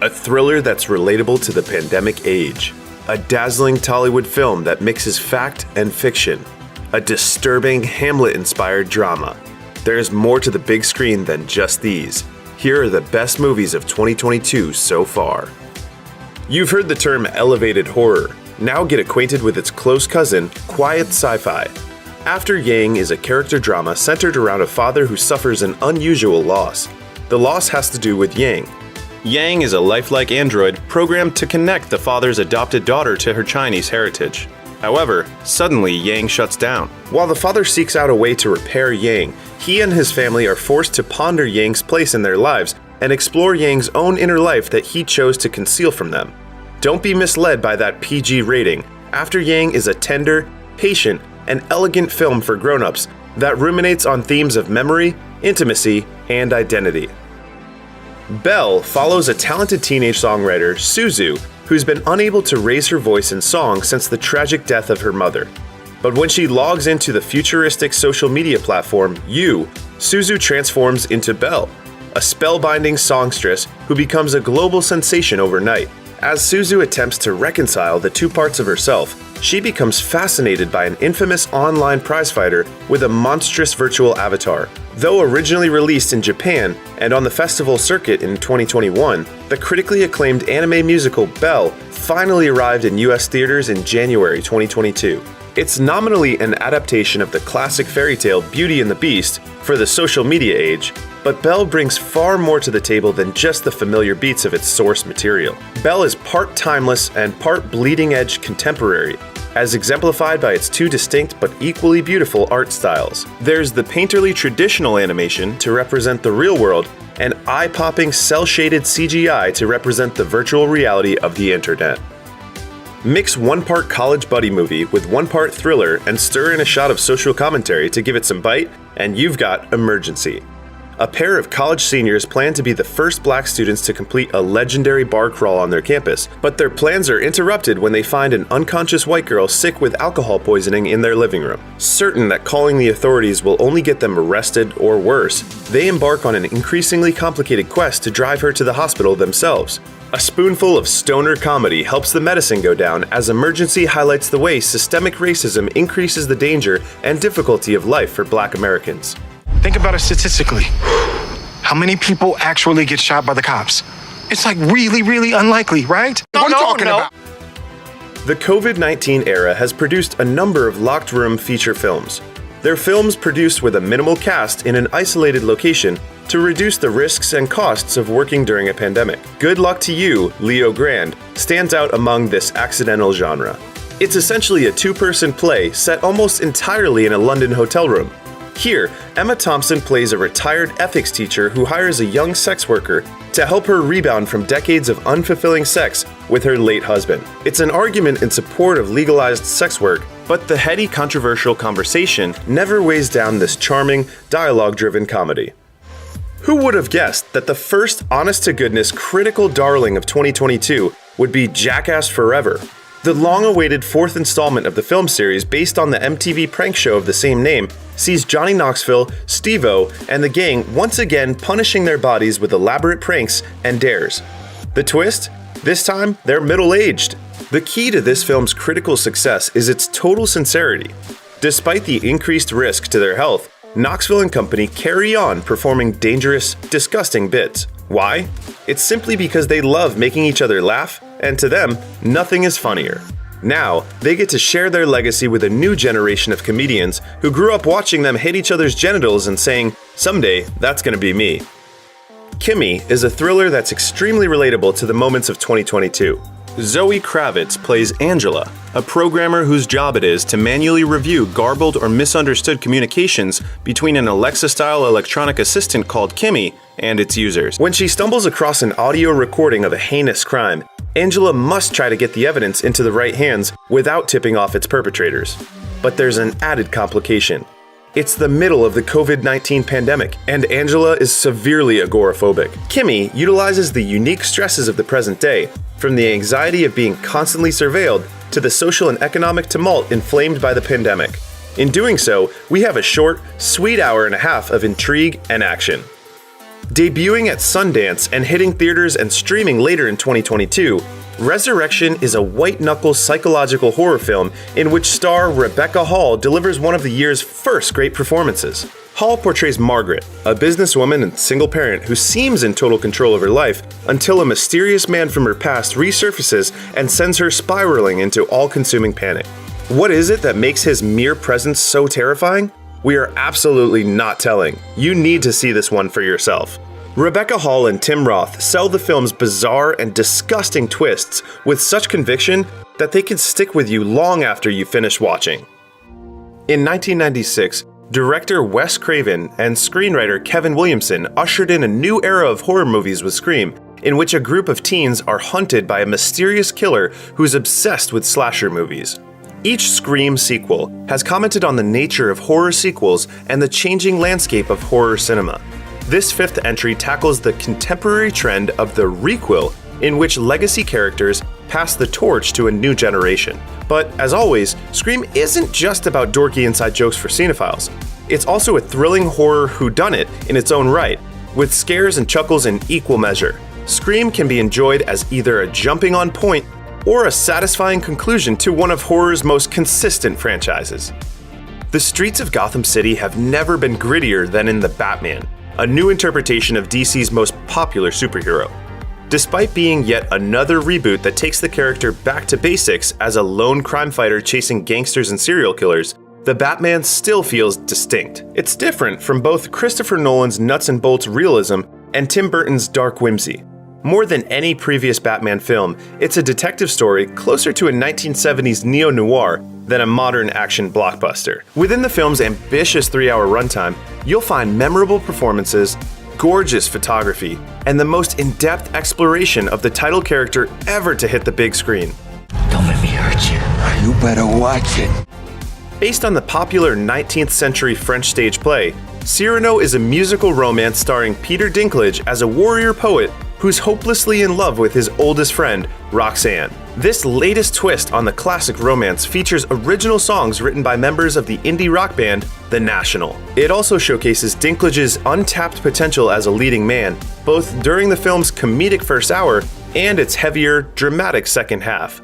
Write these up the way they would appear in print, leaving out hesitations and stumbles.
A thriller that's relatable to the pandemic age. A dazzling Tollywood film that mixes fact and fiction. A disturbing Hamlet-inspired drama. There's more to the big screen than just these. Here are the best movies of 2022 so far. You've heard the term elevated horror. Now get acquainted with its close cousin, quiet sci-fi. After Yang is a character drama centered around a father who suffers an unusual loss. The loss has to do with Yang. Yang is a lifelike android programmed to connect the father's adopted daughter to her Chinese heritage. However, suddenly Yang shuts down. While the father seeks out a way to repair Yang, he and his family are forced to ponder Yang's place in their lives and explore Yang's own inner life that he chose to conceal from them. Don't be misled by that PG rating. After Yang is a tender, patient, and elegant film for grown-ups that ruminates on themes of memory, intimacy, and identity. Belle follows a talented teenage songwriter, Suzu, who's been unable to raise her voice in song since the tragic death of her mother. But when she logs into the futuristic social media platform, You, Suzu transforms into Belle, a spellbinding songstress who becomes a global sensation overnight. As Suzu attempts to reconcile the two parts of herself, she becomes fascinated by an infamous online prizefighter with a monstrous virtual avatar. Though originally released in Japan and on the festival circuit in 2021, the critically acclaimed anime musical Belle finally arrived in US theaters in January 2022. It's nominally an adaptation of the classic fairy tale Beauty and the Beast for the social media age, but Belle brings far more to the table than just the familiar beats of its source material. Belle is part timeless and part bleeding-edge contemporary, as exemplified by its two distinct but equally beautiful art styles. There's the painterly traditional animation to represent the real world, and eye-popping cel-shaded CGI to represent the virtual reality of the internet. Mix one part college buddy movie with one part thriller and stir in a shot of social commentary to give it some bite, and you've got Emergency. A pair of college seniors plan to be the first black students to complete a legendary bar crawl on their campus, but their plans are interrupted when they find an unconscious white girl sick with alcohol poisoning in their living room. Certain that calling the authorities will only get them arrested or worse, they embark on an increasingly complicated quest to drive her to the hospital themselves. A spoonful of stoner comedy helps the medicine go down as Emergency highlights the way systemic racism increases the danger and difficulty of life for Black Americans. Think about it statistically. How many people actually get shot by the cops? It's like really, really unlikely, right? What are you talking about? The COVID-19 era has produced a number of locked room feature films. They're films produced with a minimal cast in an isolated location to reduce the risks and costs of working during a pandemic. Good Luck to You, Leo Grand, stands out among this accidental genre. It's essentially a two-person play set almost entirely in a London hotel room. Here, Emma Thompson plays a retired ethics teacher who hires a young sex worker to help her rebound from decades of unfulfilling sex with her late husband. It's an argument in support of legalized sex work, but the heady, controversial conversation never weighs down this charming, dialogue-driven comedy. Who would have guessed that the first honest-to-goodness critical darling of 2022 would be Jackass Forever? The long-awaited fourth installment of the film series based on the MTV prank show of the same name sees Johnny Knoxville, Steve-O, and the gang once again punishing their bodies with elaborate pranks and dares. The twist? This time, they're middle-aged. The key to this film's critical success is its total sincerity. Despite the increased risk to their health, Knoxville and company carry on performing dangerous, disgusting bits. Why? It's simply because they love making each other laugh, and to them, nothing is funnier. Now, they get to share their legacy with a new generation of comedians who grew up watching them hit each other's genitals and saying, "Someday, that's gonna be me." Kimi is a thriller that's extremely relatable to the moments of 2022. Zoe Kravitz plays Angela, a programmer whose job it is to manually review garbled or misunderstood communications between an Alexa-style electronic assistant called Kimi and its users. When she stumbles across an audio recording of a heinous crime, Angela must try to get the evidence into the right hands without tipping off its perpetrators. But there's an added complication. It's the middle of the COVID-19 pandemic, and Angela is severely agoraphobic. Kimi utilizes the unique stresses of the present day, from the anxiety of being constantly surveilled to the social and economic tumult inflamed by the pandemic. In doing so, we have a short, sweet hour and a half of intrigue and action. Debuting at Sundance and hitting theaters and streaming later in 2022, Resurrection is a white-knuckle psychological horror film in which star Rebecca Hall delivers one of the year's first great performances. Hall portrays Margaret, a businesswoman and single parent who seems in total control of her life until a mysterious man from her past resurfaces and sends her spiraling into all-consuming panic. What is it that makes his mere presence so terrifying? We are absolutely not telling. You need to see this one for yourself. Rebecca Hall and Tim Roth sell the film's bizarre and disgusting twists with such conviction that they can stick with you long after you finish watching. In 1996, director Wes Craven and screenwriter Kevin Williamson ushered in a new era of horror movies with Scream, in which a group of teens are hunted by a mysterious killer who's obsessed with slasher movies. Each Scream sequel has commented on the nature of horror sequels and the changing landscape of horror cinema. This fifth entry tackles the contemporary trend of the requel, in which legacy characters pass the torch to a new generation. But as always, Scream isn't just about dorky inside jokes for cinephiles. It's also a thrilling horror whodunit in its own right, with scares and chuckles in equal measure. Scream can be enjoyed as either a jumping-on point or a satisfying conclusion to one of horror's most consistent franchises. The streets of Gotham City have never been grittier than in The Batman, a new interpretation of DC's most popular superhero. Despite being yet another reboot that takes the character back to basics as a lone crime fighter chasing gangsters and serial killers, The Batman still feels distinct. It's different from both Christopher Nolan's nuts and bolts realism and Tim Burton's dark whimsy. More than any previous Batman film, it's a detective story closer to a 1970s neo-noir than a modern action blockbuster. Within the film's ambitious 3-hour runtime, you'll find memorable performances, gorgeous photography, and the most in-depth exploration of the title character ever to hit the big screen. Don't let me hurt you. You better watch it. Based on the popular 19th century French stage play, Cyrano is a musical romance starring Peter Dinklage as a warrior poet who's hopelessly in love with his oldest friend, Roxanne. This latest twist on the classic romance features original songs written by members of the indie rock band The National. It also showcases Dinklage's untapped potential as a leading man, both during the film's comedic first hour and its heavier, dramatic second half.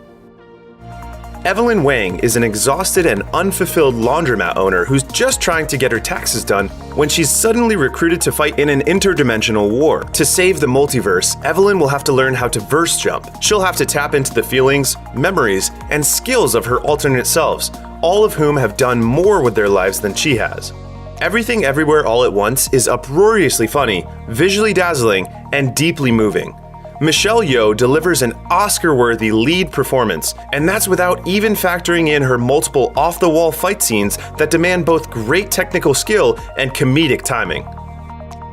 Evelyn Wang is an exhausted and unfulfilled laundromat owner who's just trying to get her taxes done when she's suddenly recruited to fight in an interdimensional war. To save the multiverse, Evelyn will have to learn how to verse jump. She'll have to tap into the feelings, memories, and skills of her alternate selves, all of whom have done more with their lives than she has. Everything Everywhere All at Once is uproariously funny, visually dazzling, and deeply moving. Michelle Yeoh delivers an Oscar-worthy lead performance, and that's without even factoring in her multiple off-the-wall fight scenes that demand both great technical skill and comedic timing.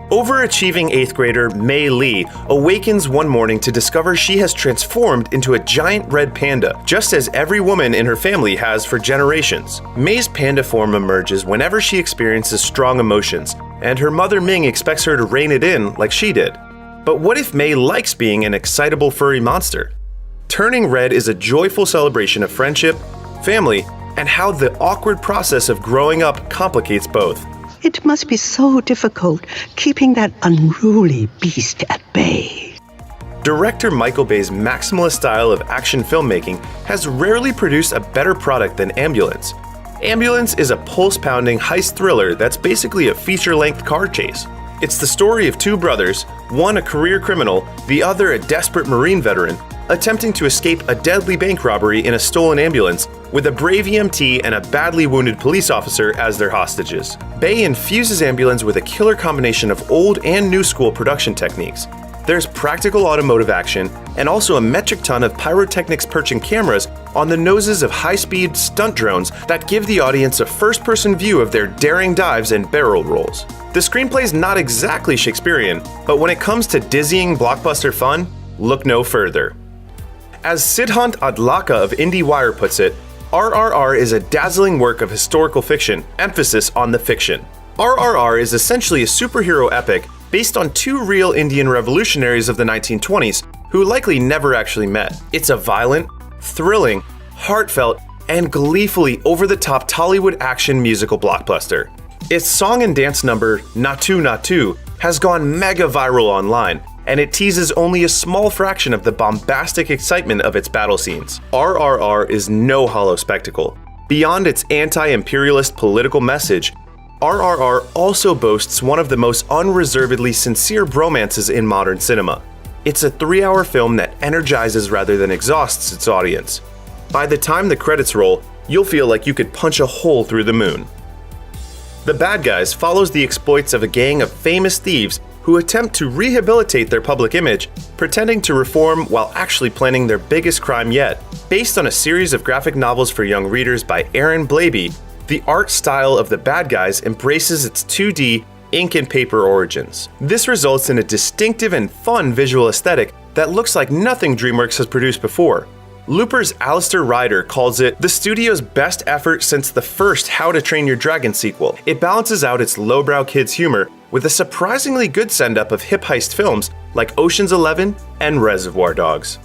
Overachieving 8th grader Mei Lee awakens one morning to discover she has transformed into a giant red panda, just as every woman in her family has for generations. Mei's panda form emerges whenever she experiences strong emotions, and her mother Ming expects her to rein it in like she did. But what if Mei likes being an excitable furry monster? Turning Red is a joyful celebration of friendship, family, and how the awkward process of growing up complicates both. It must be so difficult keeping that unruly beast at bay. Director Michael Bay's maximalist style of action filmmaking has rarely produced a better product than Ambulance. Ambulance is a pulse-pounding heist thriller that's basically a feature-length car chase. It's the story of two brothers, one a career criminal, the other a desperate Marine veteran, attempting to escape a deadly bank robbery in a stolen ambulance with a brave EMT and a badly wounded police officer as their hostages. Bay infuses Ambulance with a killer combination of old and new school production techniques. There's practical automotive action, and also a metric ton of pyrotechnics perching cameras on the noses of high-speed stunt drones that give the audience a first-person view of their daring dives and barrel rolls. The screenplay's not exactly Shakespearean, but when it comes to dizzying blockbuster fun, look no further. As Siddhant Adlakha of IndieWire puts it, RRR is a dazzling work of historical fiction, emphasis on the fiction. RRR is essentially a superhero epic based on two real Indian revolutionaries of the 1920s who likely never actually met. It's a violent, thrilling, heartfelt, and gleefully over-the-top Tollywood action musical blockbuster. Its song and dance number, Naatu Naatu, has gone mega viral online, and it teases only a small fraction of the bombastic excitement of its battle scenes. RRR is no hollow spectacle. Beyond its anti-imperialist political message, RRR also boasts one of the most unreservedly sincere bromances in modern cinema. It's a 3-hour film that energizes rather than exhausts its audience. By the time the credits roll, you'll feel like you could punch a hole through the moon. The Bad Guys follows the exploits of a gang of famous thieves who attempt to rehabilitate their public image, pretending to reform while actually planning their biggest crime yet. Based on a series of graphic novels for young readers by Aaron Blabey, the art style of The Bad Guys embraces its 2D, ink and paper origins. This results in a distinctive and fun visual aesthetic that looks like nothing DreamWorks has produced before. Looper's Alistair Ryder calls it the studio's best effort since the first How to Train Your Dragon sequel. It balances out its lowbrow kids' humor with a surprisingly good send-up of hip heist films like Ocean's 11 and Reservoir Dogs.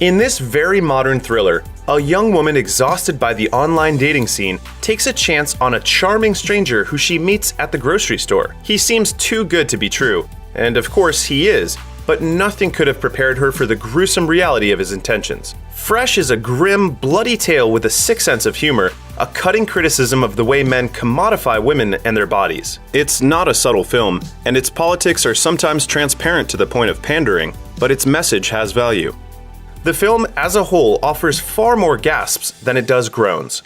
In this very modern thriller, a young woman exhausted by the online dating scene takes a chance on a charming stranger who she meets at the grocery store. He seems too good to be true, and of course he is, but nothing could have prepared her for the gruesome reality of his intentions. Fresh is a grim, bloody tale with a sick sense of humor, a cutting criticism of the way men commodify women and their bodies. It's not a subtle film, and its politics are sometimes transparent to the point of pandering, but its message has value. The film as a whole offers far more gasps than it does groans.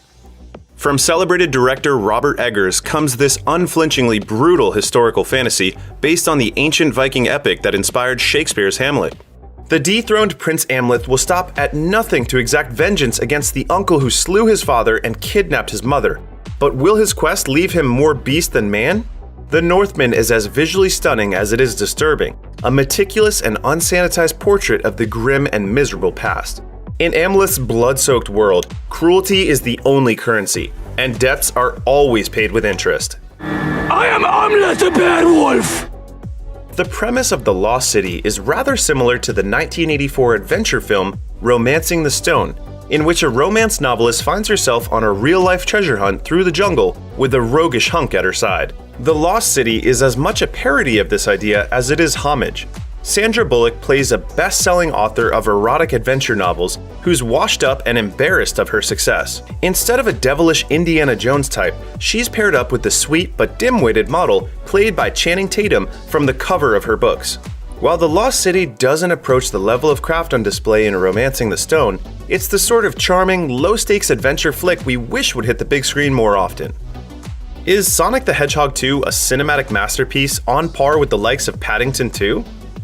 From celebrated director Robert Eggers comes this unflinchingly brutal historical fantasy based on the ancient Viking epic that inspired Shakespeare's Hamlet. The dethroned Prince Amleth will stop at nothing to exact vengeance against the uncle who slew his father and kidnapped his mother. But will his quest leave him more beast than man? The Northman is as visually stunning as it is disturbing, a meticulous and unsanitized portrait of the grim and miserable past. In Amleth's blood-soaked world, cruelty is the only currency, and debts are always paid with interest. I am Amleth the Bad Wolf! The premise of The Lost City is rather similar to the 1984 adventure film Romancing the Stone, in which a romance novelist finds herself on a real-life treasure hunt through the jungle with a roguish hunk at her side. The Lost City is as much a parody of this idea as it is homage. Sandra Bullock plays a best-selling author of erotic adventure novels who's washed up and embarrassed of her success. Instead of a devilish Indiana Jones type, she's paired up with the sweet but dim-witted model played by Channing Tatum from the cover of her books. While The Lost City doesn't approach the level of craft on display in Romancing the Stone, it's the sort of charming, low-stakes adventure flick we wish would hit the big screen more often. Is Sonic the Hedgehog 2 a cinematic masterpiece on par with the likes of Paddington 2?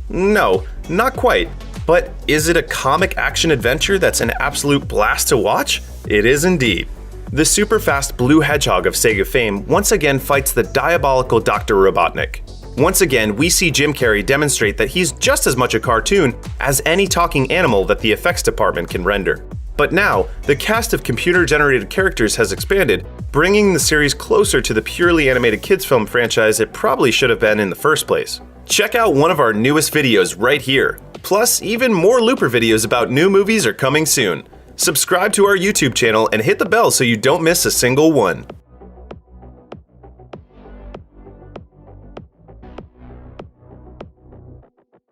No, not quite. But is it a comic action adventure that's an absolute blast to watch? It is indeed. The super fast blue hedgehog of Sega fame once again fights the diabolical Dr. Robotnik. Once again, we see Jim Carrey demonstrate that he's just as much a cartoon as any talking animal that the effects department can render. But now, the cast of computer-generated characters has expanded, bringing the series closer to the purely animated kids film franchise it probably should have been in the first place. Check out one of our newest videos right here. Plus, even more Looper videos about new movies are coming soon. Subscribe to our YouTube channel and hit the bell so you don't miss a single one.